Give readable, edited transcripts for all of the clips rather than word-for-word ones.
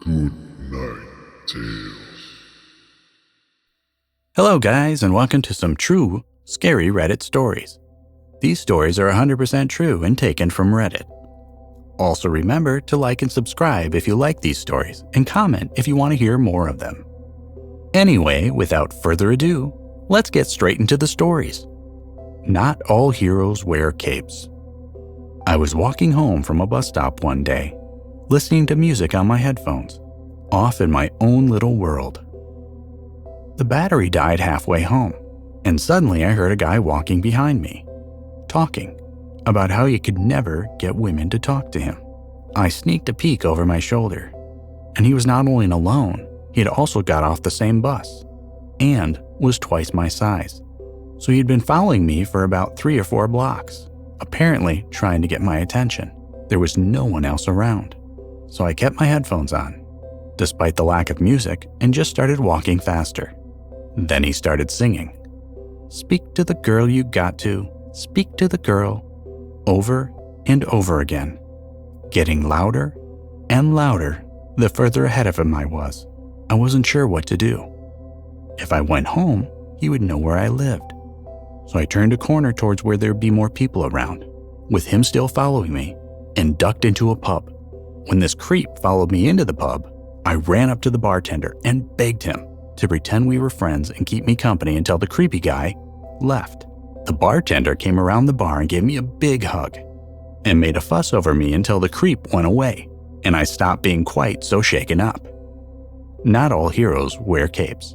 Good night, tales. Hello guys, and welcome to some true, scary Reddit stories. These stories are 100% true and taken from Reddit. Also remember to like and subscribe if you like these stories, and comment if you want to hear more of them. Anyway, without further ado, let's get straight into the stories. Not all heroes wear capes. I was walking home from a bus stop one day, listening to music on my headphones, off in my own little world. The battery died halfway home, and suddenly I heard a guy walking behind me, talking about how he could never get women to talk to him. I sneaked a peek over my shoulder, and he was not only alone, he had also got off the same bus, and was twice my size. So he'd been following me for about 3 or 4 blocks, apparently trying to get my attention. There was no one else around, so I kept my headphones on, despite the lack of music, and just started walking faster. Then he started singing, "Speak to the girl you got to, speak to the girl," over and over again, getting louder and louder the further ahead of him I was. I wasn't sure what to do. If I went home, he would know where I lived. So I turned a corner towards where there'd be more people around, with him still following me, and ducked into a pub. When this creep followed me into the pub, I ran up to the bartender and begged him to pretend we were friends and keep me company until the creepy guy left. The bartender came around the bar and gave me a big hug and made a fuss over me until the creep went away and I stopped being quite so shaken up. Not all heroes wear capes.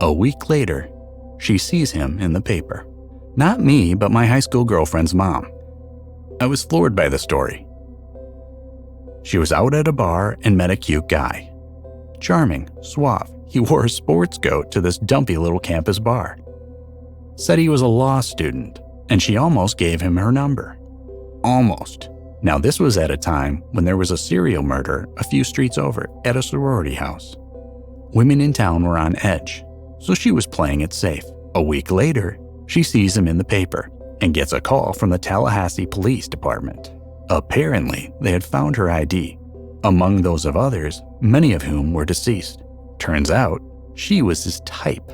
A week later, she sees him in the paper. Not me, but my high school girlfriend's mom. I was floored by the story. She was out at a bar and met a cute guy. Charming, suave, he wore a sports coat to this dumpy little campus bar. Said he was a law student, and she almost gave him her number. Almost. Now this was at a time when there was a serial murder a few streets over at a sorority house. Women in town were on edge, so she was playing it safe. A week later, she sees him in the paper and gets a call from the Tallahassee Police Department. Apparently, they had found her ID, among those of others, many of whom were deceased. Turns out, she was his type.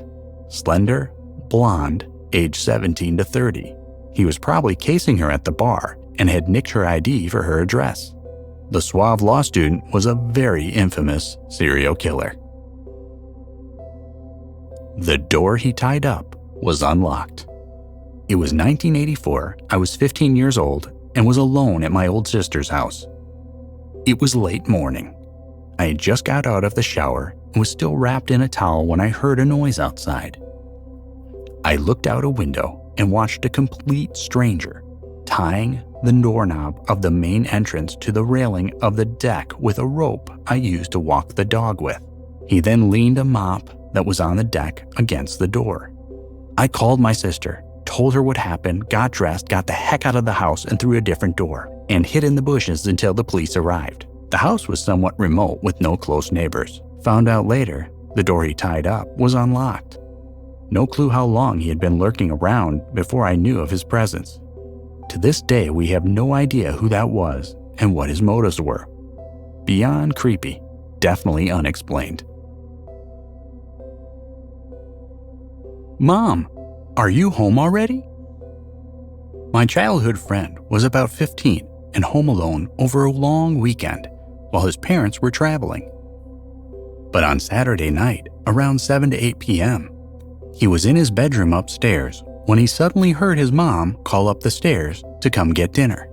Slender, blonde, age 17 to 30. He was probably casing her at the bar and had nicked her ID for her address. The suave law student was a very infamous serial killer. The door he tied up was unlocked. It was 1984, I was 15 years old, and was alone at my old sister's house. It was late morning. I had just got out of the shower and was still wrapped in a towel when I heard a noise outside. I looked out a window and watched a complete stranger tying the doorknob of the main entrance to the railing of the deck with a rope I used to walk the dog with. He then leaned a mop that was on the deck against the door. I called my sister, told her what happened, got dressed, got the heck out of the house and through a different door, and hid in the bushes until the police arrived. The house was somewhat remote with no close neighbors. Found out later, the door he tied up was unlocked. No clue how long he had been lurking around before I knew of his presence. To this day, we have no idea who that was and what his motives were. Beyond creepy, definitely unexplained. "Mom, are you home already?" My childhood friend was about 15 and home alone over a long weekend while his parents were traveling. But on Saturday night, around 7 to 8 p.m., he was in his bedroom upstairs when he suddenly heard his mom call up the stairs to come get dinner.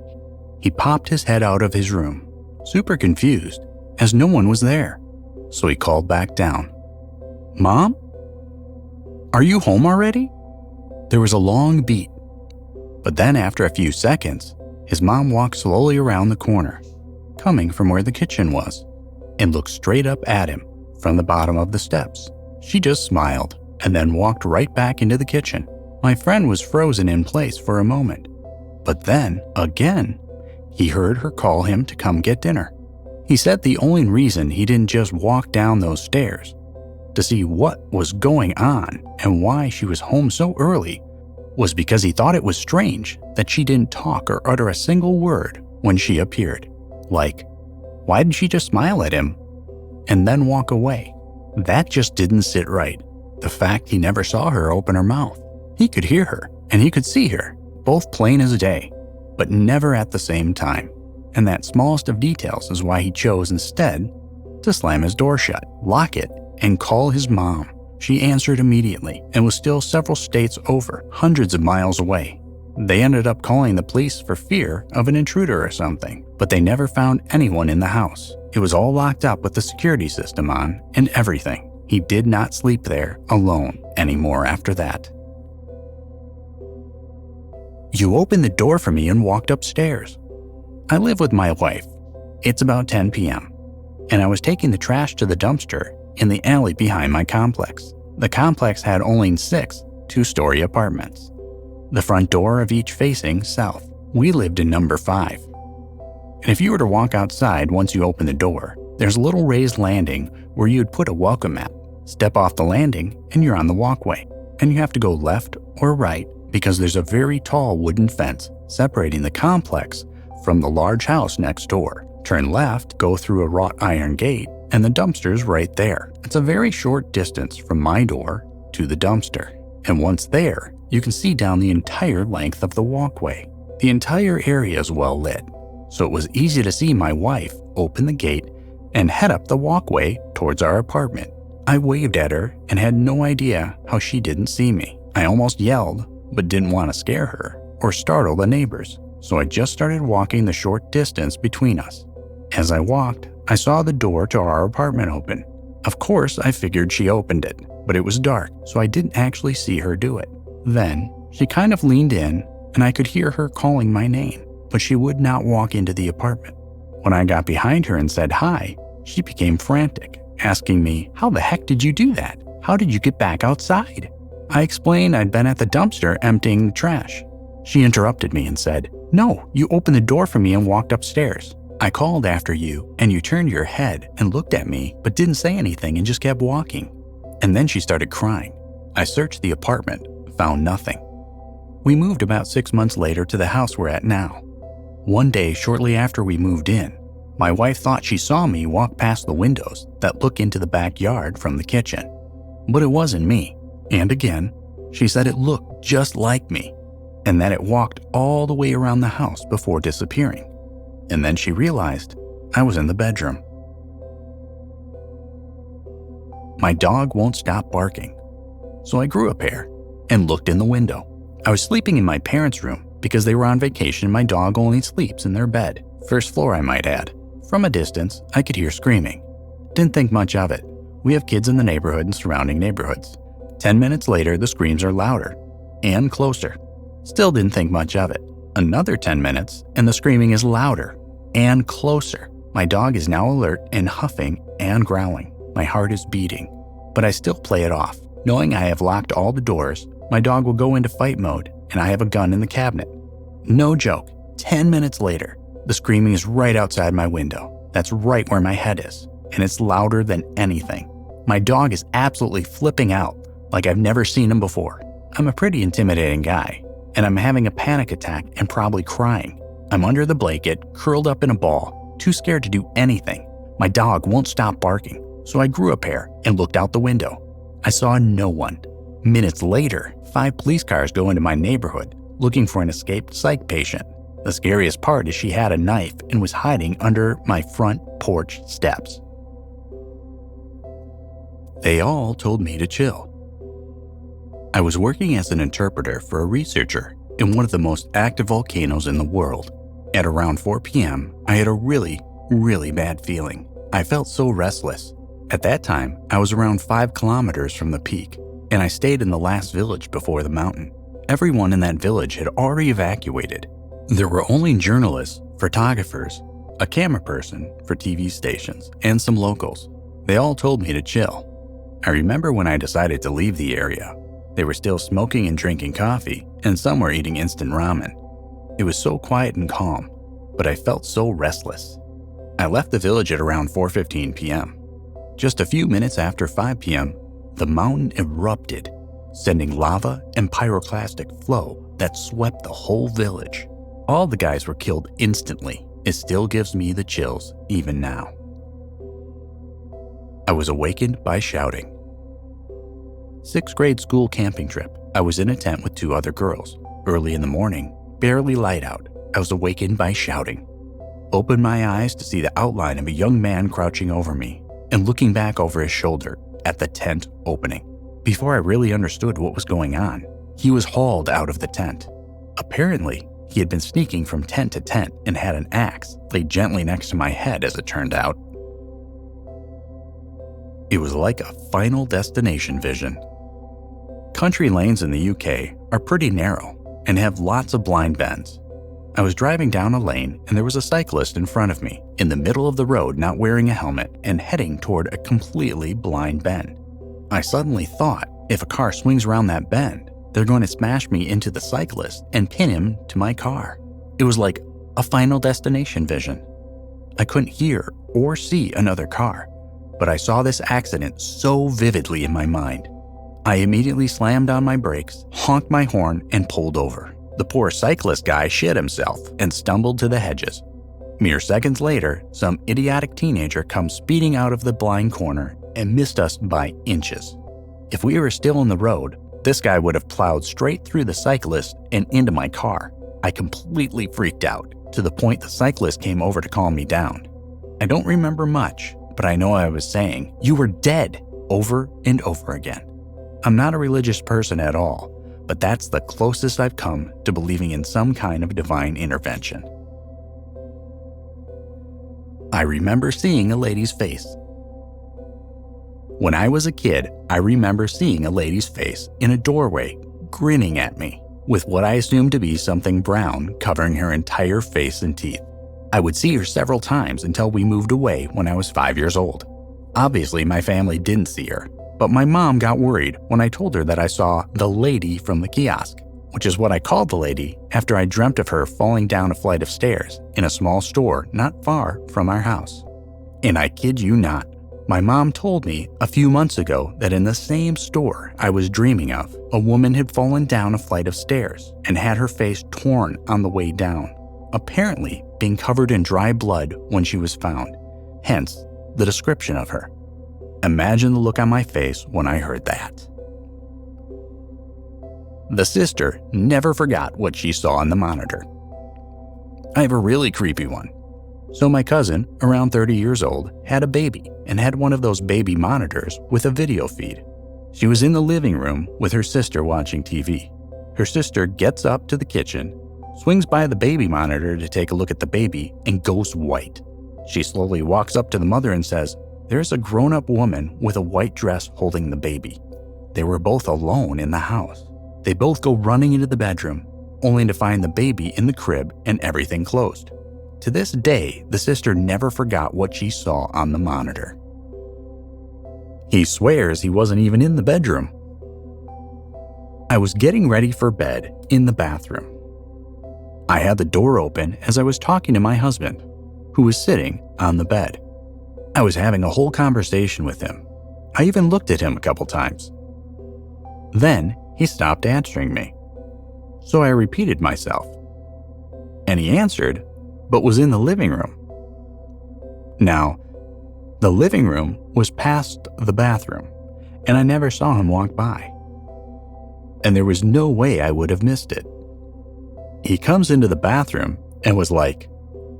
He popped his head out of his room, super confused, as no one was there, so he called back down. "Mom? Are you home already?" There was a long beat, but then after a few seconds, his mom walked slowly around the corner, coming from where the kitchen was, and looked straight up at him from the bottom of the steps. She just smiled and then walked right back into the kitchen. My friend was frozen in place for a moment, but then, again, he heard her call him to come get dinner. He said the only reason he didn't just walk down those stairs to see what was going on and why she was home so early was because he thought it was strange that she didn't talk or utter a single word when she appeared. Like, Why did she just smile at him and then walk away? That just didn't sit right. The fact he never saw her open her mouth. He could hear her and he could see her, both plain as day, but never at the same time. And that smallest of details is why he chose instead to slam his door shut, lock it, and call his mom. She answered immediately and was still several states over, hundreds of miles away. They ended up calling the police for fear of an intruder or something, but they never found anyone in the house. It was all locked up with the security system on and everything. He did not sleep there alone anymore after that. You opened the door for me and walked upstairs. I live with my wife. It's about 10 p.m. and I was taking the trash to the dumpster in the alley behind my complex. The complex had only 6 two-story apartments, the front door of each facing south. We lived in number 5. And if you were to walk outside once you open the door, there's a little raised landing where you'd put a welcome mat. Step off the landing and you're on the walkway, and you have to go left or right because there's a very tall wooden fence separating the complex from the large house next door. Turn left, go through a wrought iron gate, and the dumpster's right there. It's a very short distance from my door to the dumpster. And once there, you can see down the entire length of the walkway. The entire area is well lit, so it was easy to see my wife open the gate and head up the walkway towards our apartment. I waved at her and had no idea how she didn't see me. I almost yelled, but didn't want to scare her or startle the neighbors, so I just started walking the short distance between us. As I walked, I saw the door to our apartment open. Of course, I figured she opened it, but it was dark, so I didn't actually see her do it. Then, she kind of leaned in, and I could hear her calling my name, but she would not walk into the apartment. When I got behind her and said hi, she became frantic, asking me, "How the heck did you do that? How did you get back outside?" I explained I'd been at the dumpster emptying the trash. She interrupted me and said, "No, you opened the door for me and walked upstairs. I called after you, and you turned your head and looked at me, but didn't say anything and just kept walking." And then she started crying. I searched the apartment, found nothing. We moved about 6 months later to the house we're at now. One day, shortly after we moved in, my wife thought she saw me walk past the windows that look into the backyard from the kitchen. But it wasn't me. And again, she said it looked just like me, and that it walked all the way around the house before disappearing. And then she realized I was in the bedroom. My dog won't stop barking, so I grew a pair and looked in the window. I was sleeping in my parents' room because they were on vacation. My dog only sleeps in their bed, first floor I might add. From a distance, I could hear screaming. Didn't think much of it. We have kids in the neighborhood and surrounding neighborhoods. 10 minutes later, the screams are louder and closer. Still didn't think much of it. Another 10 minutes, and the screaming is louder and closer. My dog is now alert and huffing and growling. My heart is beating, but I still play it off. Knowing I have locked all the doors, my dog will go into fight mode, and I have a gun in the cabinet. No joke, 10 minutes later, the screaming is right outside my window. That's right where my head is, and it's louder than anything. My dog is absolutely flipping out like I've never seen him before. I'm a pretty intimidating guy, and I'm having a panic attack and probably crying. I'm under the blanket, curled up in a ball, too scared to do anything. My dog won't stop barking, so I grew a pair and looked out the window. I saw no one. Minutes later, 5 police cars go into my neighborhood looking for an escaped psych patient. The scariest part is she had a knife and was hiding under my front porch steps. They all told me to chill. I was working as an interpreter for a researcher in one of the most active volcanoes in the world. At around 4 p.m., I had a really bad feeling. I felt so restless. At that time, I was around 5 kilometers from the peak, and I stayed in the last village before the mountain. Everyone in that village had already evacuated. There were only journalists, photographers, a camera person for TV stations, and some locals. They all told me to chill. I remember when I decided to leave the area, they were still smoking and drinking coffee, and some were eating instant ramen. It was so quiet and calm, but I felt so restless. I left the village at around 4:15 p.m. Just a few minutes after 5 p.m., the mountain erupted, sending lava and pyroclastic flow that swept the whole village. All the guys were killed instantly, It still gives me the chills even now. I was awakened by shouting. 6th grade school camping trip. I was in a tent with 2 other girls. Early in the morning, barely light out, I was awakened by shouting. Opened my eyes to see the outline of a young man crouching over me and looking back over his shoulder at the tent opening. Before I really understood what was going on, he was hauled out of the tent. Apparently, he had been sneaking from tent to tent and had an axe laid gently next to my head, as it turned out. It was like a Final Destination vision. Country lanes in the UK are pretty narrow and have lots of blind bends. I was driving down a lane and there was a cyclist in front of me, in the middle of the road, not wearing a helmet and heading toward a completely blind bend. I suddenly thought, if a car swings around that bend, they're going to smash me into the cyclist and pin him to my car. It was like a Final Destination vision. I couldn't hear or see another car, but I saw this accident so vividly in my mind. I immediately slammed on my brakes, honked my horn, and pulled over. The poor cyclist guy shit himself and stumbled to the hedges. Mere seconds later, some idiotic teenager comes speeding out of the blind corner and missed us by inches. If we were still on the road, this guy would have plowed straight through the cyclist and into my car. I completely freaked out, to the point the cyclist came over to calm me down. I don't remember much, but I know I was saying, "You were dead," over and over again. I'm not a religious person at all, but that's the closest I've come to believing in some kind of divine intervention. I remember seeing a lady's face. When I was a kid, I remember seeing a lady's face in a doorway, grinning at me, with what I assumed to be something brown covering her entire face and teeth. I would see her several times until we moved away when I was 5 years old. Obviously, my family didn't see her, but my mom got worried when I told her that I saw the lady from the kiosk, which is what I called the lady after I dreamt of her falling down a flight of stairs in a small store not far from our house. And I kid you not, my mom told me a few months ago that in the same store I was dreaming of, a woman had fallen down a flight of stairs and had her face torn on the way down, apparently being covered in dry blood when she was found, hence the description of her. Imagine the look on my face when I heard that. The sister never forgot what she saw on the monitor. I have a really creepy one. So my cousin, around 30 years old, had a baby and had one of those baby monitors with a video feed. She was in the living room with her sister watching TV. Her sister gets up to the kitchen, swings by the baby monitor to take a look at the baby, and goes white. She slowly walks up to the mother and says, "There's a grown-up woman with a white dress holding the baby." They were both alone in the house. They both go running into the bedroom, only to find the baby in the crib and everything closed. To this day, the sister never forgot what she saw on the monitor. He swears he wasn't even in the bedroom. I was getting ready for bed in the bathroom. I had the door open as I was talking to my husband, who was sitting on the bed. I was having a whole conversation with him. I even looked at him a couple times. Then he stopped answering me. So I repeated myself. And he answered, but was in the living room. Now, the living room was past the bathroom, and I never saw him walk by. And there was no way I would have missed it. He comes into the bathroom and was like,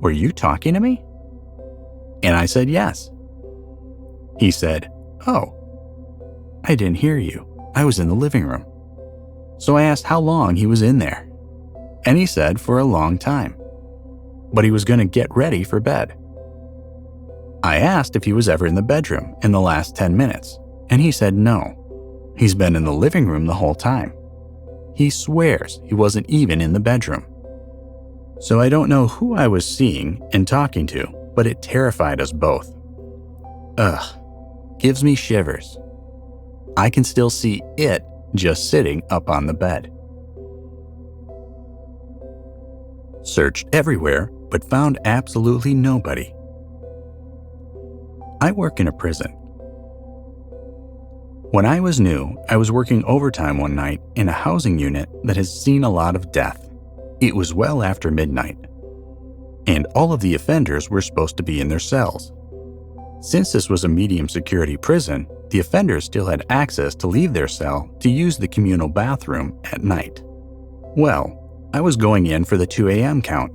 "Were you talking to me?" And I said yes. He said, "Oh, I didn't hear you. I was in the living room." So I asked how long he was in there. And he said for a long time. But he was going to get ready for bed. I asked if he was ever in the bedroom in the last 10 minutes, and he said no. He's been in the living room the whole time. He swears he wasn't even in the bedroom. So I don't know who I was seeing and talking to, but it terrified us both. Ugh, gives me shivers. I can still see it just sitting up on the bed. Searched everywhere, but found absolutely nobody. I work in a prison. When I was new, I was working overtime one night in a housing unit that has seen a lot of death. It was well after midnight. and all of the offenders were supposed to be in their cells. Since this was a medium security prison, the offenders still had access to leave their cell to use the communal bathroom at night. Well, I was going in for the 2 a.m. count.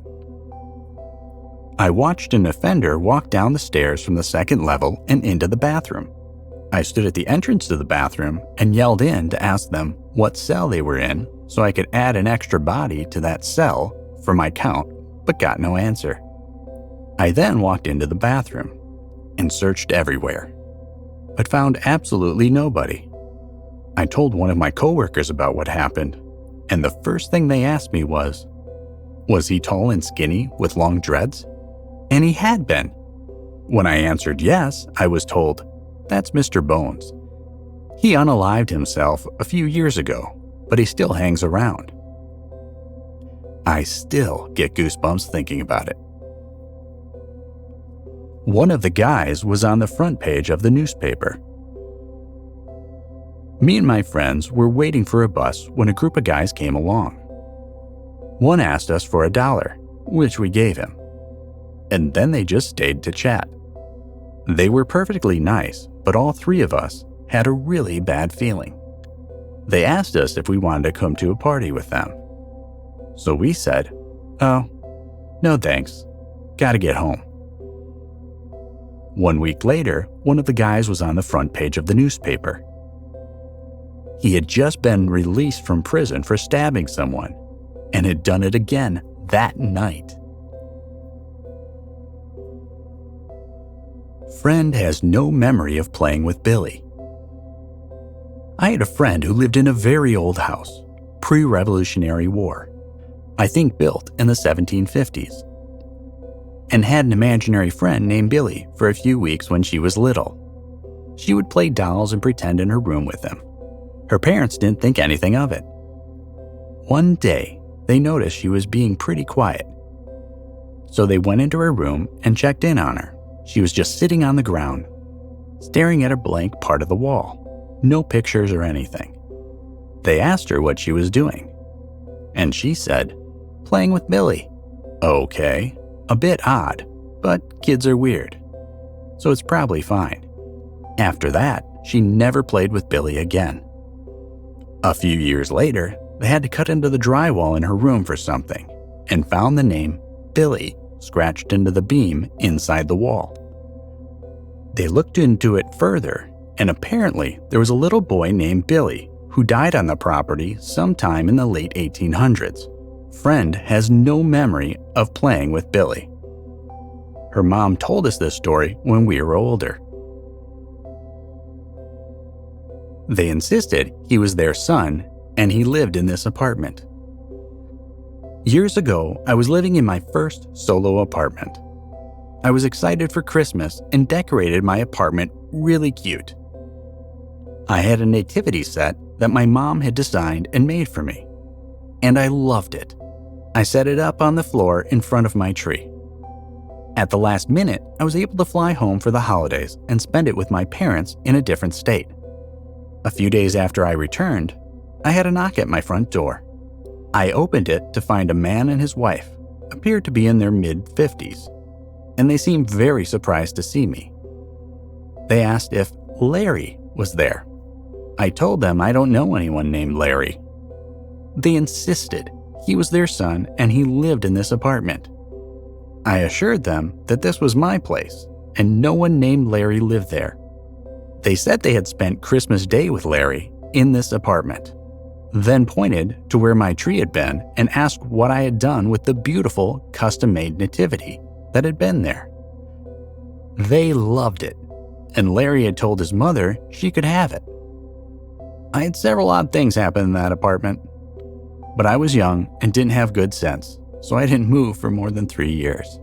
I watched an offender walk down the stairs from the second level and into the bathroom. I stood at the entrance to the bathroom and yelled in to ask them what cell they were in so I could add an extra body to that cell for my count, but got no answer. I then walked into the bathroom and searched everywhere, but found absolutely nobody. I told one of my coworkers about what happened, and the first thing they asked me was he tall and skinny with long dreads? And he had been. When I answered yes, I was told, "That's Mr. Bones. He unalived himself a few years ago, but he still hangs around." I still get goosebumps thinking about it. One of the guys was on the front page of the newspaper. Me and my friends were waiting for a bus when a group of guys came along. One asked us for $1, which we gave him, and then they just stayed to chat. They were perfectly nice, but all three of us had a really bad feeling. They asked us if we wanted to come to a party with them. So we said, "Oh, no thanks, gotta get home." 1 week later, one of the guys was on the front page of the newspaper. He had just been released from prison for stabbing someone, and had done it again that night. Friend has no memory of playing with Billy. I had a friend who lived in a very old house, pre-Revolutionary War, I think built in the 1750s, and had an imaginary friend named Billy for a few weeks when she was little. She would play dolls and pretend in her room with him. Her parents didn't think anything of it. One day, they noticed she was being pretty quiet. So they went into her room and checked in on her. She was just sitting on the ground, staring at a blank part of the wall. No pictures or anything. They asked her what she was doing, and she said, "Playing with Billy." Okay, a bit odd, but kids are weird, so it's probably fine. After that, she never played with Billy again. A few years later, they had to cut into the drywall in her room for something, and found the name Billy scratched into the beam inside the wall. They looked into it further, and apparently there was a little boy named Billy who died on the property sometime in the late 1800s. Friend has no memory of playing with Billy. Her mom told us this story when we were older. They insisted he was their son and he lived in this apartment. Years ago, I was living in my first solo apartment. I was excited for Christmas and decorated my apartment really cute. I had a nativity set that my mom had designed and made for me, and I loved it. I set it up on the floor in front of my tree. At the last minute, I was able to fly home for the holidays and spend it with my parents in a different state. A few days after I returned, I had a knock at my front door. I opened it to find a man and his wife, appeared to be in their mid-50s, and they seemed very surprised to see me. They asked if Larry was there. I told them I don't know anyone named Larry. They insisted he was their son and he lived in this apartment. I assured them that this was my place and no one named Larry lived there. They said they had spent Christmas Day with Larry in this apartment, then pointed to where my tree had been and asked what I had done with the beautiful custom-made nativity that had been there. They loved it, and Larry had told his mother she could have it. I had several odd things happen in that apartment, but I was young and didn't have good sense, so I didn't move for more than 3 years.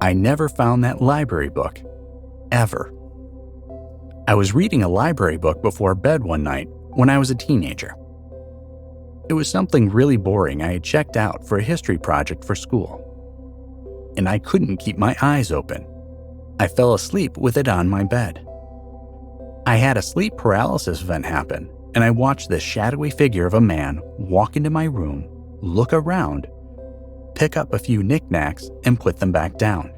I never found that library book, ever. I was reading a library book before bed one night when I was a teenager. It was something really boring I had checked out for a history project for school, and I couldn't keep my eyes open. I fell asleep with it on my bed. I had a sleep paralysis event happen, and I watched this shadowy figure of a man walk into my room, look around, pick up a few knickknacks, and put them back down.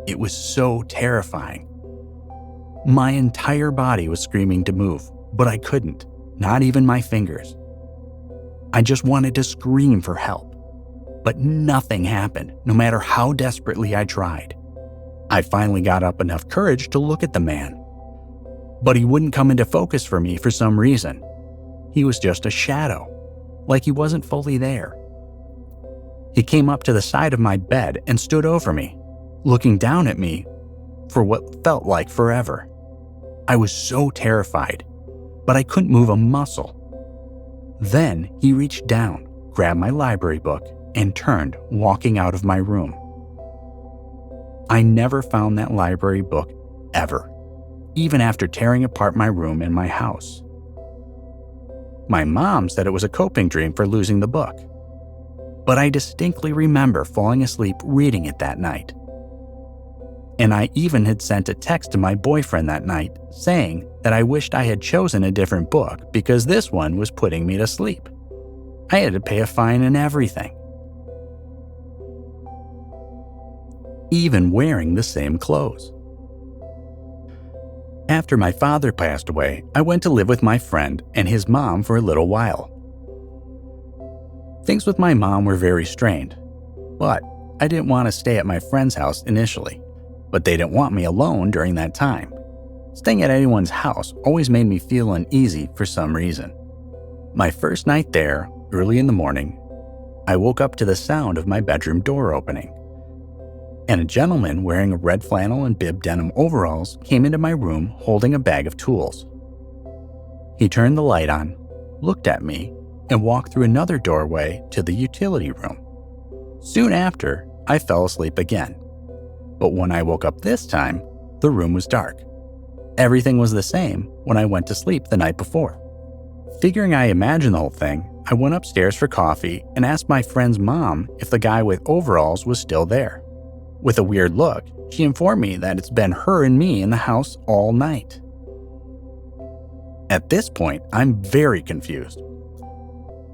It was so terrifying. My entire body was screaming to move, but I couldn't, not even my fingers. I just wanted to scream for help, but nothing happened, no matter how desperately I tried. I finally got up enough courage to look at the man, but he wouldn't come into focus for me for some reason. He was just a shadow, like he wasn't fully there. He came up to the side of my bed and stood over me, looking down at me for what felt like forever. I was so terrified, but I couldn't move a muscle. Then he reached down, grabbed my library book, and turned, walking out of my room. I never found that library book ever, even after tearing apart my room and my house. My mom said it was a coping dream for losing the book, but I distinctly remember falling asleep reading it that night. And I even had sent a text to my boyfriend that night saying that I wished I had chosen a different book because this one was putting me to sleep. I had to pay a fine and everything. Even wearing the same clothes. After my father passed away, I went to live with my friend and his mom for a little while. Things with my mom were very strained, but I didn't want to stay at my friend's house initially. But they didn't want me alone during that time. Staying at anyone's house always made me feel uneasy for some reason. My first night there, early in the morning, I woke up to the sound of my bedroom door opening. And a gentleman wearing a red flannel and bib denim overalls came into my room holding a bag of tools. He turned the light on, looked at me, and walked through another doorway to the utility room. Soon after, I fell asleep again. But when I woke up this time, the room was dark. Everything was the same when I went to sleep the night before. Figuring I imagined the whole thing, I went upstairs for coffee and asked my friend's mom if the guy with overalls was still there. With a weird look, she informed me that it's been her and me in the house all night. At this point, I'm very confused.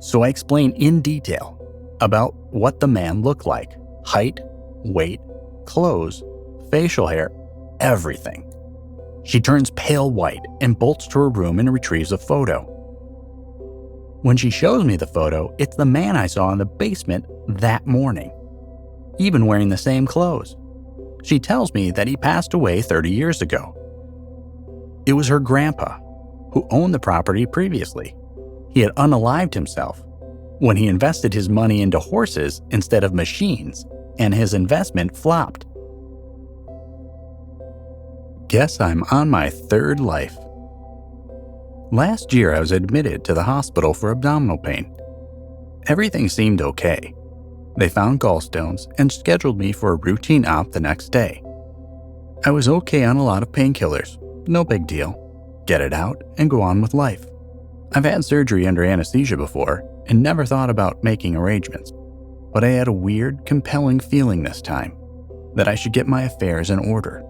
So I explain in detail about what the man looked like: height, weight, clothes, facial hair, everything. She turns pale white and bolts to her room and retrieves a photo. When she shows me the photo, it's the man I saw in the basement that morning, even wearing the same clothes. She tells me that he passed away 30 years ago. It was her grandpa, who owned the property previously. He had unalived himself when he invested his money into horses instead of machines, and his investment flopped. Guess I'm on my third life. Last year I was admitted to the hospital for abdominal pain. Everything seemed okay. They found gallstones and scheduled me for a routine op the next day. I was okay on a lot of painkillers, no big deal. Get it out and go on with life. I've had surgery under anesthesia before and never thought about making arrangements. But I had a weird, compelling feeling this time that I should get my affairs in order.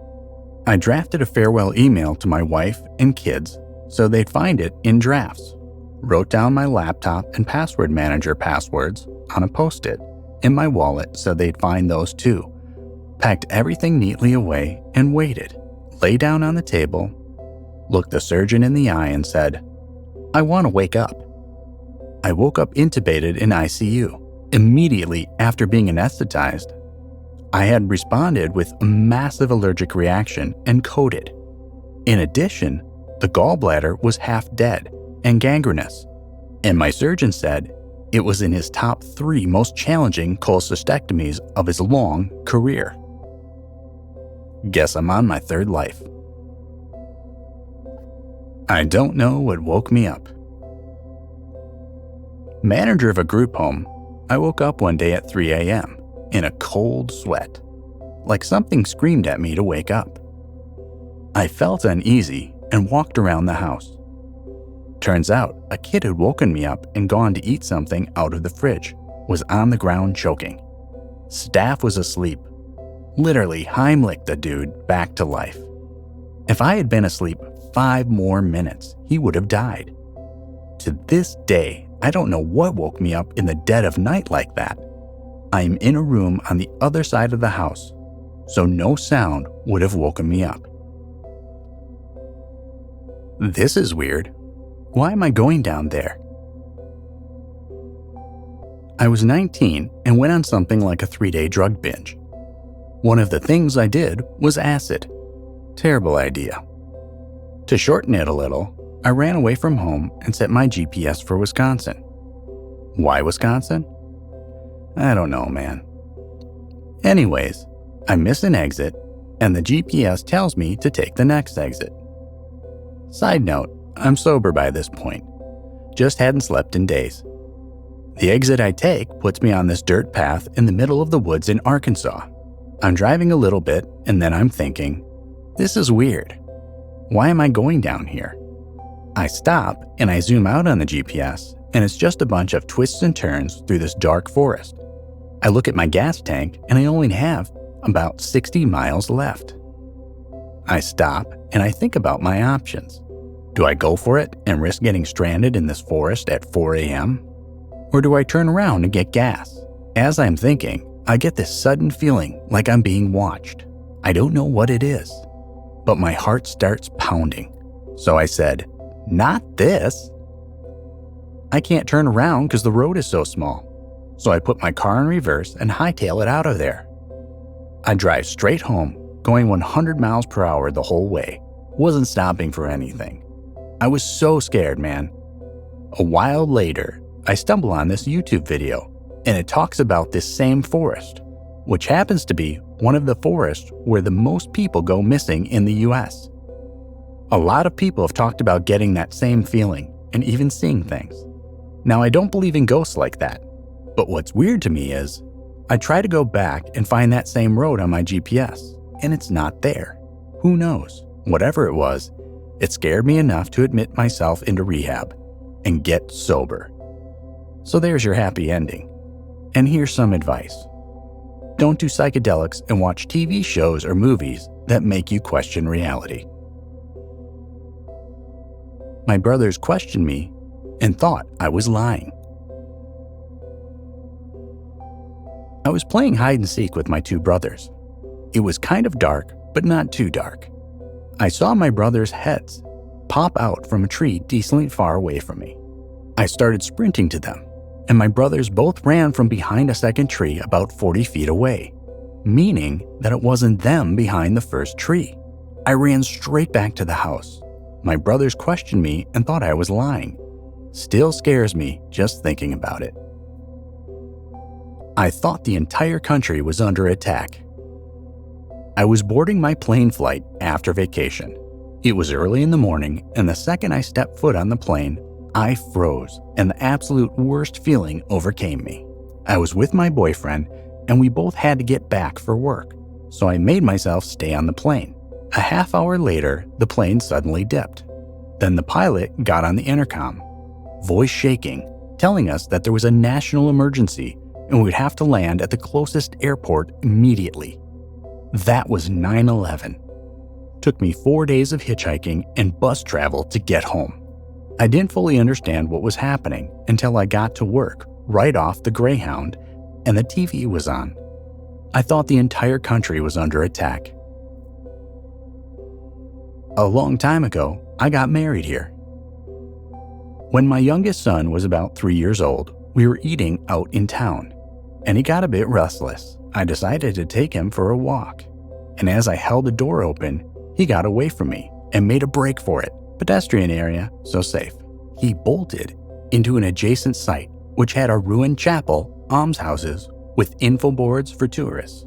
I drafted a farewell email to my wife and kids so they'd find it in drafts, wrote down my laptop and password manager passwords on a Post-it in my wallet so they'd find those too, packed everything neatly away and waited, lay down on the table, looked the surgeon in the eye and said, "I want to wake up." I woke up intubated in ICU. Immediately after being anesthetized, I had responded with a massive allergic reaction and coded. In addition, the gallbladder was half dead and gangrenous, and my surgeon said it was in his top 3 most challenging cholecystectomies of his long career. Guess I'm on my third life. I don't know what woke me up. Manager of a group home, I woke up one day at 3 a.m. in a cold sweat, like something screamed at me to wake up. I felt uneasy and walked around the house. Turns out a kid had woken me up and gone to eat something out of the fridge, was on the ground choking. Staff was asleep. Literally Heimlich the dude back to life. If I had been asleep 5 more minutes, he would have died. To this day, I don't know what woke me up in the dead of night like that. I am in a room on the other side of the house, so no sound would have woken me up. This is weird. Why am I going down there? I was 19 and went on something like a 3-day drug binge. One of the things I did was acid. Terrible idea. To shorten it a little, I ran away from home and set my GPS for Wisconsin. Why Wisconsin? I don't know, man. Anyways, I miss an exit, and the GPS tells me to take the next exit. Side note, I'm sober by this point. Just hadn't slept in days. The exit I take puts me on this dirt path in the middle of the woods in Arkansas. I'm driving a little bit, and then I'm thinking, this is weird. Why am I going down here? I stop, and I zoom out on the GPS, and it's just a bunch of twists and turns through this dark forest. I look at my gas tank, and I only have about 60 miles left. I stop, and I think about my options. Do I go for it and risk getting stranded in this forest at 4 a.m.? Or do I turn around and get gas? As I'm thinking, I get this sudden feeling like I'm being watched. I don't know what it is, but my heart starts pounding. So I said, not this. I can't turn around because the road is so small. So I put my car in reverse and hightail it out of there. I drive straight home, going 100 miles per hour the whole way. Wasn't stopping for anything. I was so scared, man. A while later, I stumble on this YouTube video, and it talks about this same forest, which happens to be one of the forests where the most people go missing in the US. A lot of people have talked about getting that same feeling and even seeing things. Now, I don't believe in ghosts like that, but what's weird to me is I try to go back and find that same road on my GPS, and it's not there. Who knows? Whatever it was, it scared me enough to admit myself into rehab and get sober. So there's your happy ending. And here's some advice. Don't do psychedelics and watch TV shows or movies that make you question reality. My brothers questioned me and thought I was lying. I was playing hide and seek with my two brothers. It was kind of dark, but not too dark. I saw my brothers' heads pop out from a tree decently far away from me. I started sprinting to them, and my brothers both ran from behind a second tree about 40 feet away, meaning that it wasn't them behind the first tree. I ran straight back to the house. My brothers questioned me and thought I was lying. Still scares me just thinking about it. I thought the entire country was under attack. I was boarding my plane flight after vacation. It was early in the morning, and the second I stepped foot on the plane, I froze, and the absolute worst feeling overcame me. I was with my boyfriend, and we both had to get back for work, so I made myself stay on the plane. A half hour later, the plane suddenly dipped. Then the pilot got on the intercom, voice shaking, telling us that there was a national emergency and we would have to land at the closest airport immediately. That was 9/11. Took me 4 days of hitchhiking and bus travel to get home. I didn't fully understand what was happening until I got to work right off the Greyhound and the TV was on. I thought the entire country was under attack. A long time ago, I got married here. When my youngest son was about 3 years old, we were eating out in town, and he got a bit restless. I decided to take him for a walk, and as I held the door open, he got away from me and made a break for it. Pedestrian area, so safe. He bolted into an adjacent site, which had a ruined chapel, almshouses, with info boards for tourists.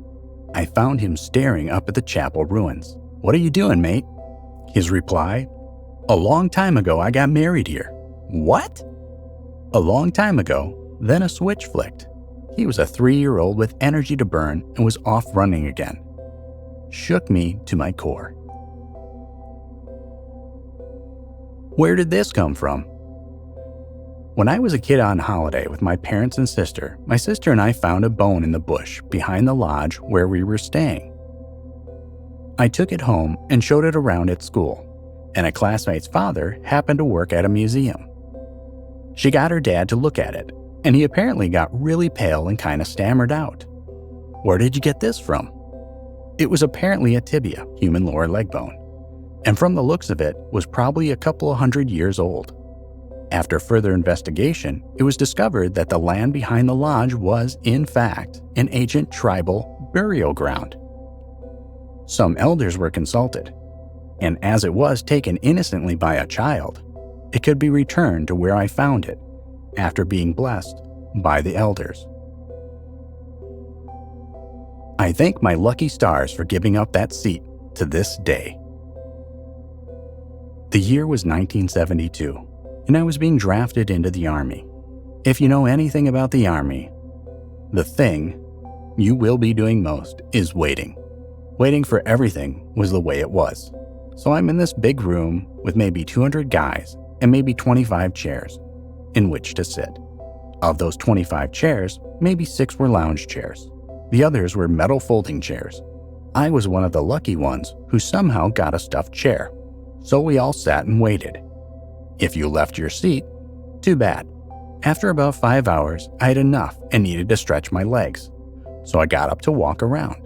I found him staring up at the chapel ruins. "What are you doing, mate?" His reply, "A long time ago I got married here." What? A long time ago, then a switch flicked. He was a 3-year-old with energy to burn and was off running again. Shook me to my core. Where did this come from? When I was a kid on holiday with my parents and sister, my sister and I found a bone in the bush behind the lodge where we were staying. I took it home and showed it around at school, and a classmate's father happened to work at a museum. She got her dad to look at it, and he apparently got really pale and kind of stammered out. "Where did you get this from?" It was apparently a tibia, human lower leg bone, and from the looks of it was probably a couple of 100 years old. After further investigation, it was discovered that the land behind the lodge was, in fact, an ancient tribal burial ground. Some elders were consulted, and as it was taken innocently by a child, it could be returned to where I found it after being blessed by the elders. I thank my lucky stars for giving up that seat to this day. The year was 1972, and I was being drafted into the Army. If you know anything about the Army, the thing you will be doing most is waiting. Waiting for everything was the way it was. So I'm in this big room with maybe 200 guys and maybe 25 chairs in which to sit. Of those 25 chairs, maybe 6 were lounge chairs. The others were metal folding chairs. I was one of the lucky ones who somehow got a stuffed chair. So we all sat and waited. If you left your seat, too bad. After about 5 hours, I had enough and needed to stretch my legs. So I got up to walk around.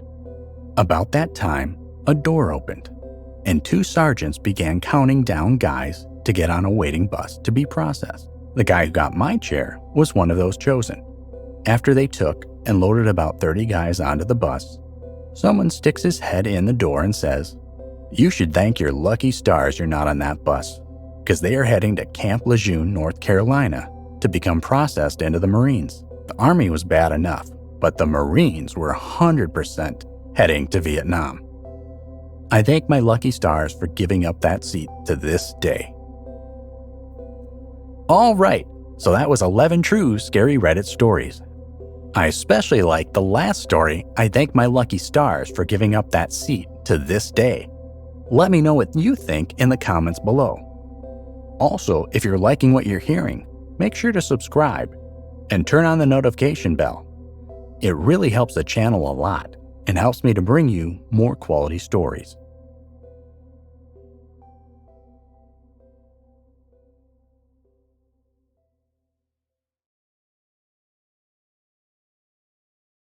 About that time, a door opened, and 2 sergeants began counting down guys to get on a waiting bus to be processed. The guy who got my chair was one of those chosen. After they took and loaded about 30 guys onto the bus, someone sticks his head in the door and says, "You should thank your lucky stars you're not on that bus, because they are heading to Camp Lejeune, North Carolina, to become processed into the Marines." The Army was bad enough, but the Marines were 100% heading to Vietnam. I thank my lucky stars for giving up that seat to this day. All right, so that was 11 true scary Reddit stories. I especially like the last story, I thank my lucky stars for giving up that seat to this day. Let me know what you think in the comments below. Also, if you're liking what you're hearing, make sure to subscribe and turn on the notification bell. It really helps the channel a lot and helps me to bring you more quality stories.